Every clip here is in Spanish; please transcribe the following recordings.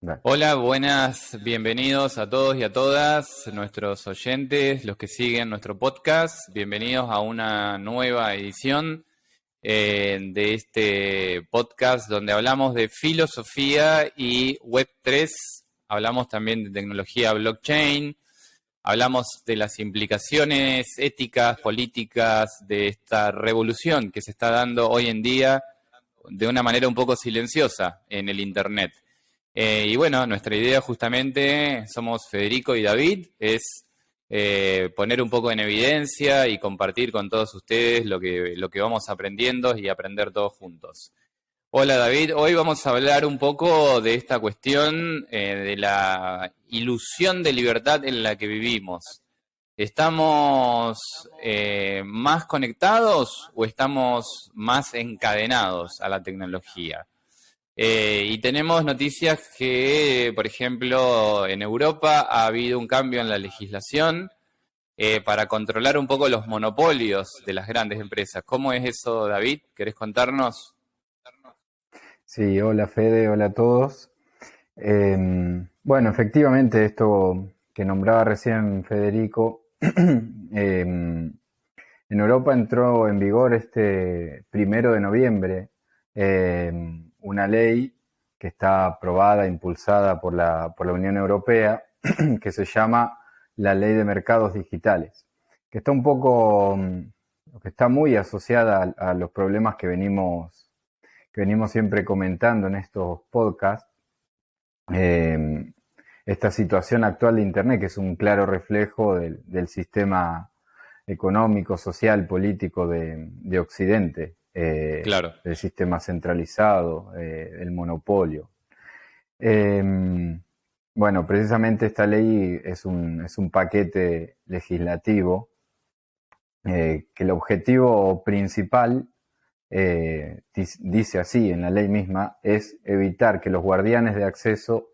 Dale. Hola, buenas, bienvenidos a todos y a todas, nuestros oyentes, los que siguen nuestro podcast. Bienvenidos a una nueva edición de este podcast donde hablamos de filosofía y Web3. Hablamos también de tecnología blockchain. Hablamos de las implicaciones éticas, políticas de esta revolución que se está dando hoy en día de una manera un poco silenciosa en el Internet. Y bueno, nuestra idea justamente, somos Federico y David, es poner un poco en evidencia y compartir con todos ustedes lo que vamos aprendiendo y aprender todos juntos. Hola David, hoy vamos a hablar un poco de esta cuestión de la ilusión de libertad en la que vivimos. ¿Estamos más conectados o estamos más encadenados a la tecnología? Y tenemos noticias que, por ejemplo, en Europa ha habido un cambio en la legislación para controlar un poco los monopolios de las grandes empresas. ¿Cómo es eso, David? ¿Querés contarnos? Sí, hola Fede, hola a todos. Bueno, efectivamente, esto que nombraba recién Federico, en Europa entró en vigor este 1 de noviembre una ley que está aprobada, impulsada por la Unión Europea, que se llama la Ley de Mercados Digitales, que está un poco, que está muy asociada a los problemas que venimos siempre comentando en estos podcasts. eh, Esta situación actual de Internet, que es un claro reflejo del sistema económico, social, político de Occidente, Claro, del sistema centralizado, el monopolio. Eh, bueno, precisamente esta ley es un paquete legislativo que el objetivo principal, dice así en la ley misma, es evitar que los guardianes de acceso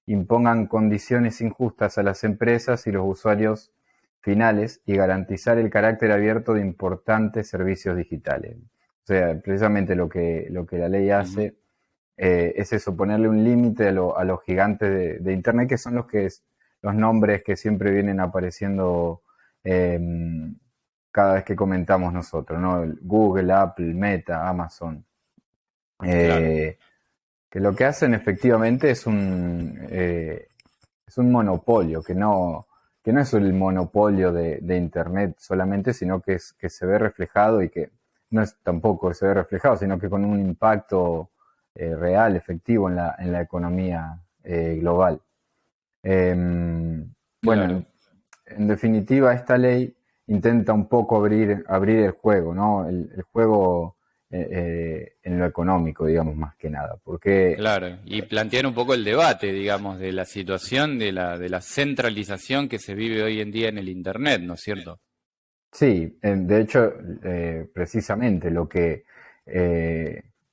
impongan condiciones injustas a las empresas y los usuarios finales y garantizar el carácter abierto de importantes servicios digitales. O sea, precisamente lo que la ley ujú, hace es eso, ponerle un límite a los gigantes de Internet, que son los nombres que siempre vienen apareciendo eh, cada vez que comentamos nosotros, ¿no? Google, Apple, Meta, Amazon. claro. Eh, que lo que hacen efectivamente es un monopolio, que no es el monopolio de Internet solamente, sino que se ve reflejado y que no es tampoco que se ve reflejado, sino que con un impacto real, efectivo en la economía global. Bueno, Claro. en definitiva, esta ley intenta un poco abrir el juego, ¿no? El juego en lo económico, digamos, más que nada. Porque Claro, y plantear un poco el debate, digamos, de la situación de la centralización que se vive hoy en día en el Internet, ¿no es cierto? sí, de hecho, precisamente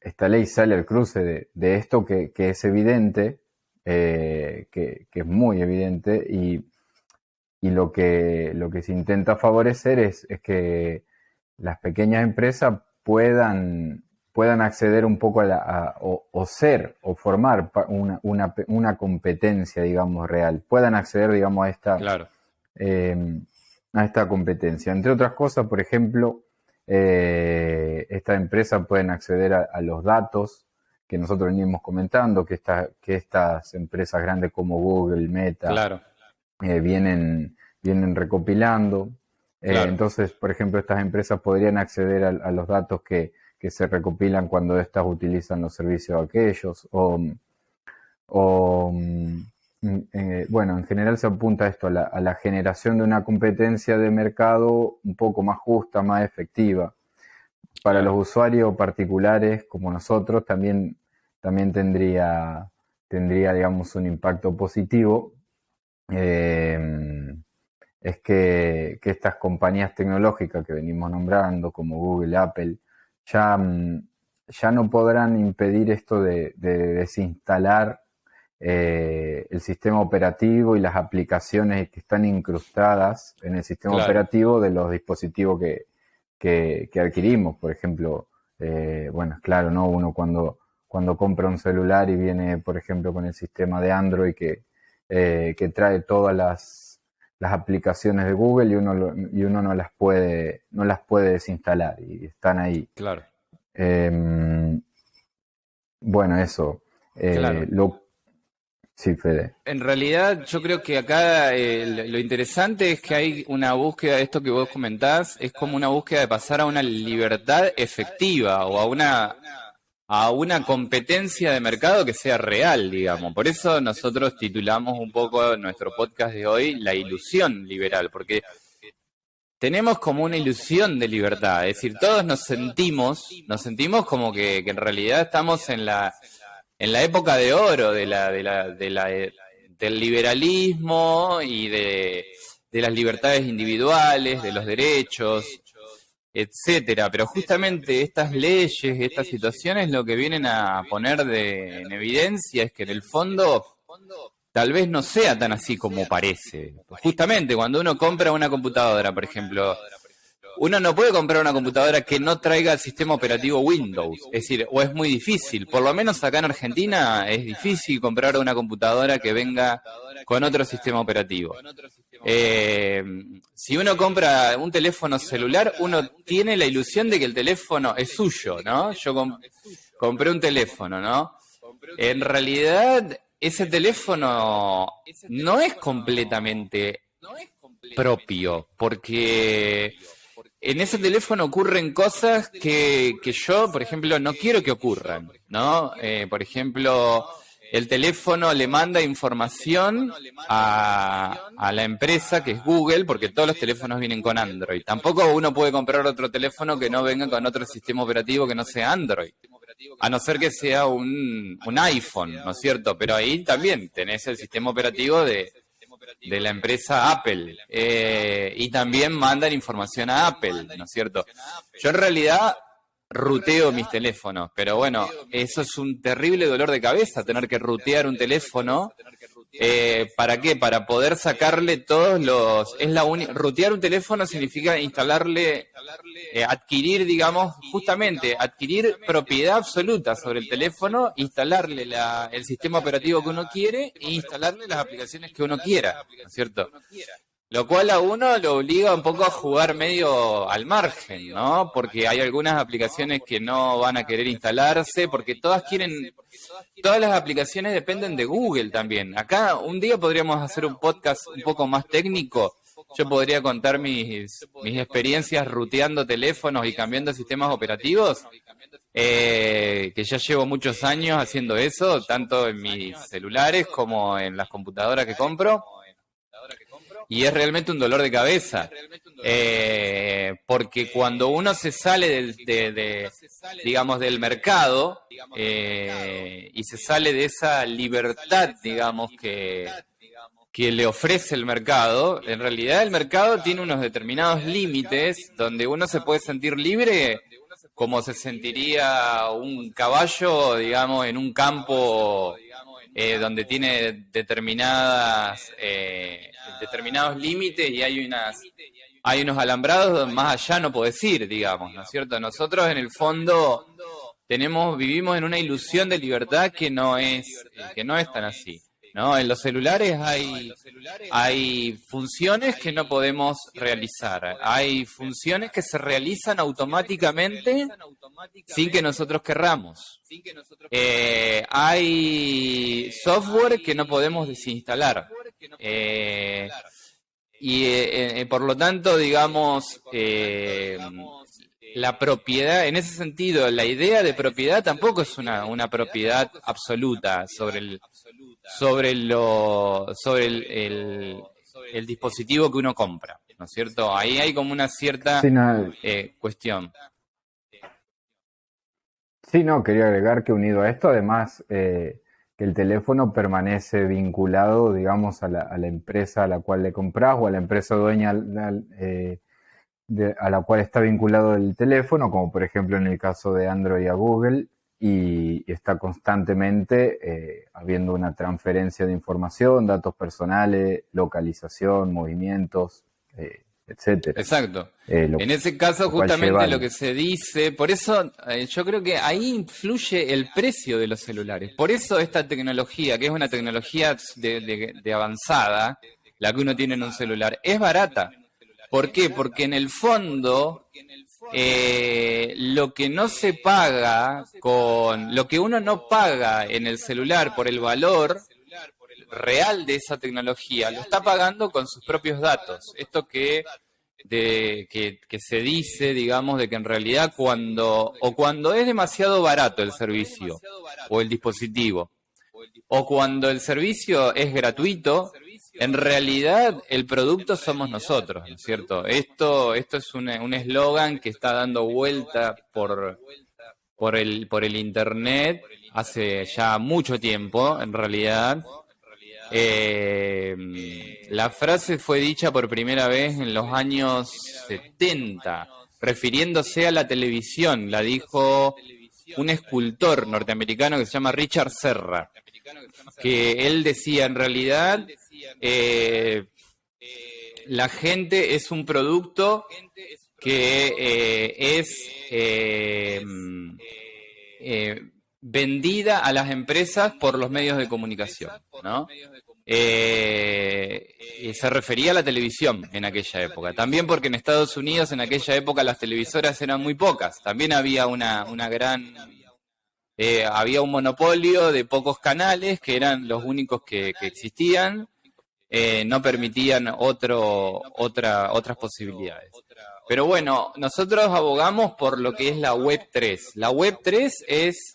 esta ley sale al cruce de esto que es evidente, que es muy evidente, y lo que se intenta favorecer es que las pequeñas empresas puedan acceder un poco o ser o formar una competencia, digamos, real, puedan acceder, digamos, Claro, eh, a esta competencia. Entre otras cosas, por ejemplo, estas empresas pueden acceder a los datos que nosotros venimos comentando, que estas empresas grandes como Google, Meta, claro, vienen recopilando. claro, Entonces, por ejemplo, estas empresas podrían acceder a los datos que se recopilan cuando éstas utilizan los servicios aquellos, bueno, en general se apunta a esto, a la generación de una competencia de mercado un poco más justa, más efectiva. Para los claro. usuarios particulares como nosotros también tendría, digamos, un impacto positivo. Eh, es que estas compañías tecnológicas que venimos nombrando, como Google, Apple, ya, ya no podrán impedir esto de desinstalar el sistema operativo y las aplicaciones que están incrustadas en el sistema Claro. operativo de los dispositivos que adquirimos. Por ejemplo, bueno, claro, ¿no? Uno cuando cuando compra un celular y viene, por ejemplo, con el sistema de Android que trae todas las aplicaciones de Google y uno no las puede desinstalar y están ahí. Claro, Bueno, eso. claro. Sí, Fede. En realidad, yo creo que acá lo interesante es que hay una búsqueda de esto que vos comentás, es como una búsqueda de pasar a una libertad efectiva o a una competencia de mercado que sea real, digamos. Por eso nosotros titulamos un poco nuestro podcast de hoy La ilusión liberal, porque tenemos como una ilusión de libertad, es decir, todos nos sentimos como que en realidad estamos en la época de oro del liberalismo y de las libertades individuales, de los derechos, etcétera. Pero justamente estas leyes, estas situaciones, lo que vienen a poner en evidencia es que en el fondo tal vez no sea tan así como parece. Justamente cuando uno compra una computadora, por ejemplo, uno no puede comprar una computadora que no traiga el sistema operativo Windows. Es decir, o es muy difícil. Por lo menos acá en Argentina es difícil comprar una computadora que venga con otro sistema operativo. Si uno compra un teléfono celular, uno tiene la ilusión de que el teléfono es suyo, ¿no? Yo compré un teléfono, ¿no? En realidad, ese teléfono no es completamente propio, porque en ese teléfono ocurren cosas que yo, por ejemplo, no quiero que ocurran, ¿no? Por ejemplo, el teléfono le manda información a la empresa que es Google, porque todos los teléfonos vienen con Android. Tampoco uno puede comprar otro teléfono que no venga con otro sistema operativo que no sea Android. A no ser que sea un iPhone, ¿no es cierto? Pero ahí también tenés el sistema operativo de la empresa Apple, y también mandan información a Apple, ¿no es cierto? Yo en realidad ruteo mis teléfonos, pero bueno, eso es un terrible dolor de cabeza, tener que rutear un teléfono. ¿Para qué? Para poder sacarle todos los... Rutear un teléfono significa instalarle, adquirir, digamos, justamente, adquirir propiedad absoluta sobre el teléfono, instalarle el sistema operativo que uno quiere e instalarle las aplicaciones que uno quiera, ¿no es cierto? Lo cual a uno lo obliga un poco a jugar medio al margen, ¿no? Porque hay algunas aplicaciones que no van a querer instalarse, porque todas las aplicaciones dependen de Google también. Acá un día podríamos hacer un podcast un poco más técnico. Yo podría contar mis experiencias ruteando teléfonos y cambiando sistemas operativos, que ya llevo muchos años haciendo eso, tanto en mis celulares como en las computadoras que compro. Y es realmente un dolor de cabeza, porque cuando uno se sale digamos, del mercado, y se sale de esa libertad, digamos, que le ofrece el mercado, en realidad el mercado tiene unos determinados límites donde uno se puede sentir libre como se sentiría un caballo, digamos, en un campo donde tiene determinados límites y hay unos alambrados, más allá no podés ir, digamos, ¿no es cierto? Nosotros en el fondo vivimos en una ilusión de libertad que no es tan así, ¿no? En los celulares hay funciones que no podemos realizar, hay funciones que se realizan automáticamente sin que nosotros querramos. Hay software que no podemos desinstalar. Por lo tanto, digamos, la propiedad, en ese sentido, la idea de propiedad tampoco es una propiedad absoluta el dispositivo que uno compra, ¿no es cierto? Ahí hay como una cierta Sí, no, cuestión. sí, no, quería agregar que unido a esto, además, que el teléfono permanece vinculado, digamos, a la empresa a la cual le compras o a la empresa dueña a la cual está vinculado el teléfono, como por ejemplo en el caso de Android a Google, y está constantemente habiendo una transferencia de información, datos personales, localización, movimientos, etcétera. Exacto. En ese caso, Lo cual justamente lleva lo que se dice, por eso yo creo que ahí influye el precio de los celulares. Por eso esta tecnología, que es una tecnología de avanzada, la que uno tiene en un celular, es barata. ¿Por qué? Porque en el fondo, lo que no se paga con, lo que uno no paga en el celular por el valor real de esa tecnología, lo está pagando con sus propios datos. Esto que se dice, digamos, de que en realidad cuando es demasiado barato el servicio o el dispositivo, o cuando el servicio es gratuito, en realidad el producto somos nosotros, ¿no es cierto? Esto es un eslogan que está dando vuelta por el internet hace ya mucho tiempo, en realidad. La frase fue dicha por primera vez en los años 70, refiriéndose a la televisión. La dijo un escultor norteamericano que se llama Richard Serra, que él decía, en realidad, la gente es un producto que es vendida a las empresas por los medios de comunicación, ¿no? Y se refería a la televisión en aquella época. También porque en Estados Unidos en aquella época las televisoras eran muy pocas. También había una gran... había un monopolio de pocos canales que eran los únicos que existían. No permitían otras posibilidades. Pero bueno, nosotros abogamos por lo que es la Web 3. La Web 3 es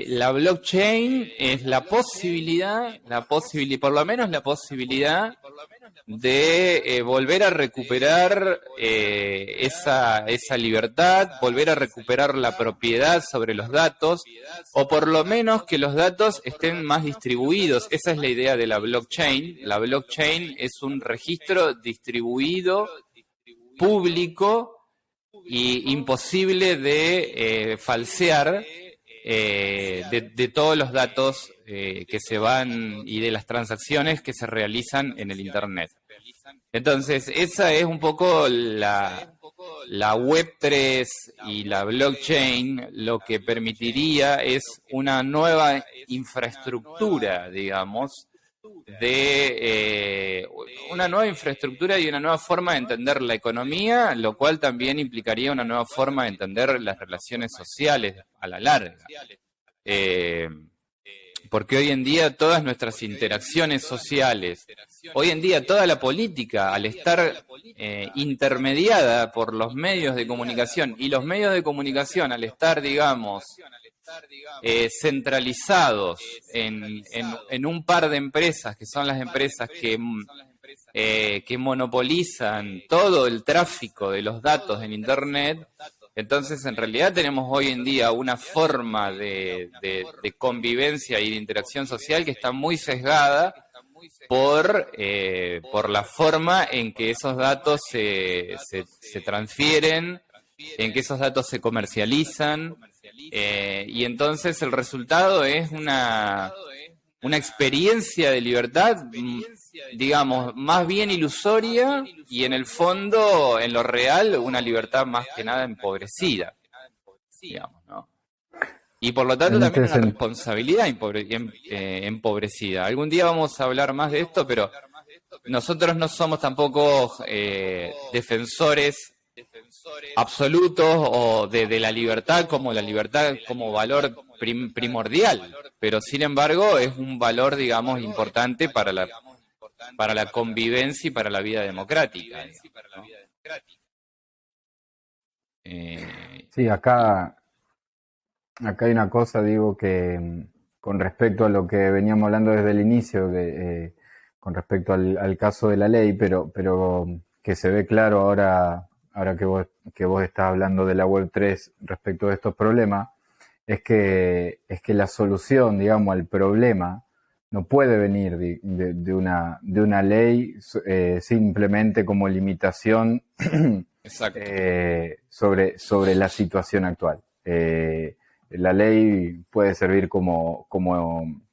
la blockchain, es la posibilidad, por lo menos la posibilidad de volver a recuperar esa libertad, volver a recuperar la propiedad sobre los datos, o por lo menos que los datos estén más distribuidos. Esa es la idea de la blockchain. La blockchain es un registro distribuido, público y imposible de falsear, de todos los datos que se van y de las transacciones que se realizan en el Internet. Entonces, esa es un poco la Web 3 y la blockchain. Lo que permitiría es una nueva infraestructura, digamos, una nueva infraestructura y una nueva forma de entender la economía, lo cual también implicaría una nueva forma de entender las relaciones sociales a la larga. Porque hoy en día todas nuestras interacciones sociales, hoy en día toda la política, al estar intermediada por los medios de comunicación, y los medios de comunicación al estar, digamos, centralizados en un par de empresas, que son las empresas que monopolizan todo el tráfico de los datos en Internet. Entonces, en realidad tenemos hoy en día una forma de convivencia y de interacción social que está muy sesgada por la forma en que esos datos se transfieren, en que esos datos se comercializan, y entonces el resultado es una experiencia de libertad, digamos, más bien ilusoria, y en el fondo, en lo real, una libertad más que nada empobrecida, digamos, ¿no? Y por lo tanto En también este una responsabilidad empobrecida. Algún día vamos a hablar más de esto, pero nosotros no somos tampoco defensores absolutos o de la libertad como valor primordial, pero sin embargo es un valor, digamos, importante para la convivencia y para la vida democrática, ¿no? Sí, acá hay una cosa, digo, que con respecto a lo que veníamos hablando desde el inicio, con respecto al caso de la ley, pero que se ve claro ahora que vos estás hablando de la Web 3 respecto de estos problemas, es que la solución, digamos, al problema no puede venir de una ley simplemente como limitación sobre la situación actual. La ley puede servir como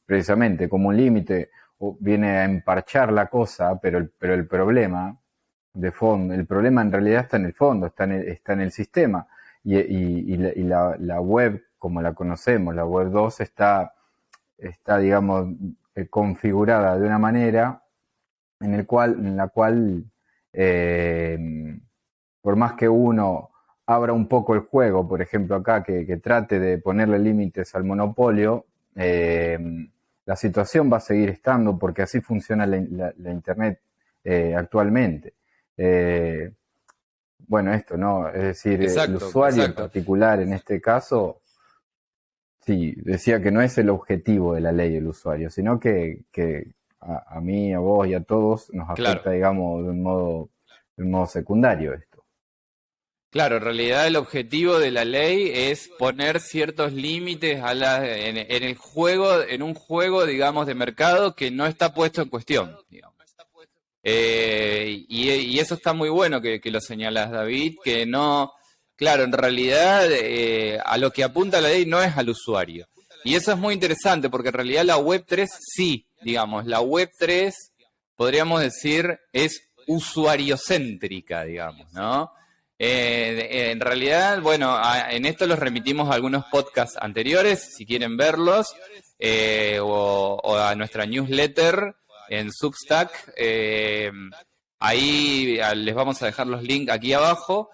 precisamente como un límite, o viene a emparchar la cosa, pero el problema de fondo. El problema en realidad está en el fondo, está en el sistema. La web, como la conocemos, la web 2 está digamos, configurada de una manera en la cual por más que uno abra un poco el juego, por ejemplo acá, que trate de ponerle límites al monopolio, la situación va a seguir estando porque así funciona la Internet actualmente. Bueno, esto, ¿no? Es decir, el Exacto, usuario en exacto. particular en este caso, sí, decía que no es el objetivo de la ley el usuario, sino que a mí, a vos y a todos nos Claro. afecta, digamos, de un modo secundario esto. Claro, en realidad el objetivo de la ley es poner ciertos límites en el juego, en un juego, digamos, de mercado que no está puesto en cuestión, digamos. Y eso está muy bueno que lo señalas, David, que no, claro, en realidad a lo que apunta la ley no es al usuario. Y eso es muy interesante porque en realidad la Web 3 sí, digamos, la Web 3 podríamos decir es usuariocéntrica, digamos, ¿no? En realidad, bueno, en esto los remitimos a algunos podcasts anteriores, si quieren verlos, o a nuestra newsletter en Substack. Ahí les vamos a dejar los links aquí abajo.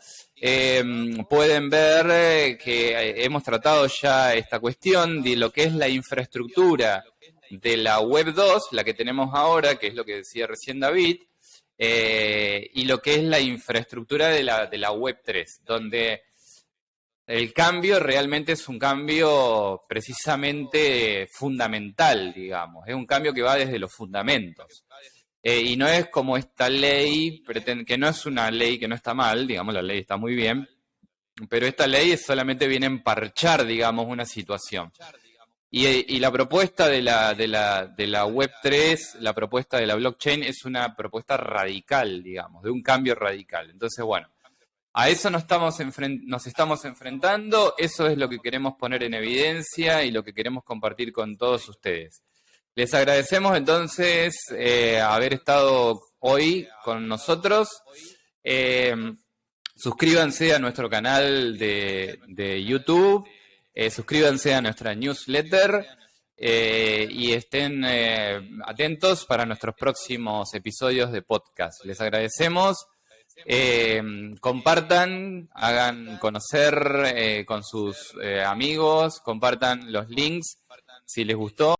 Pueden ver que hemos tratado ya esta cuestión de lo que es la infraestructura de la Web 2, la que tenemos ahora, que es lo que decía recién David, y lo que es la infraestructura de la Web 3, donde el cambio realmente es un cambio precisamente fundamental, digamos. Es un cambio que va desde los fundamentos. Y no es como esta ley, que no es una ley que no está mal, digamos, la ley está muy bien, pero esta ley solamente viene a emparchar, digamos, una situación. Y la propuesta de la Web 3, la propuesta de la blockchain, es una propuesta radical, digamos, de un cambio radical. Entonces, bueno, a eso nos estamos enfrentando, eso es lo que queremos poner en evidencia y lo que queremos compartir con todos ustedes. Les agradecemos entonces haber estado hoy con nosotros. Eh, Suscríbanse a nuestro canal de YouTube, suscríbanse a nuestra newsletter y estén atentos para nuestros próximos episodios de podcast. Les agradecemos. Compartan, hagan conocer con sus amigos, compartan los links si les gustó.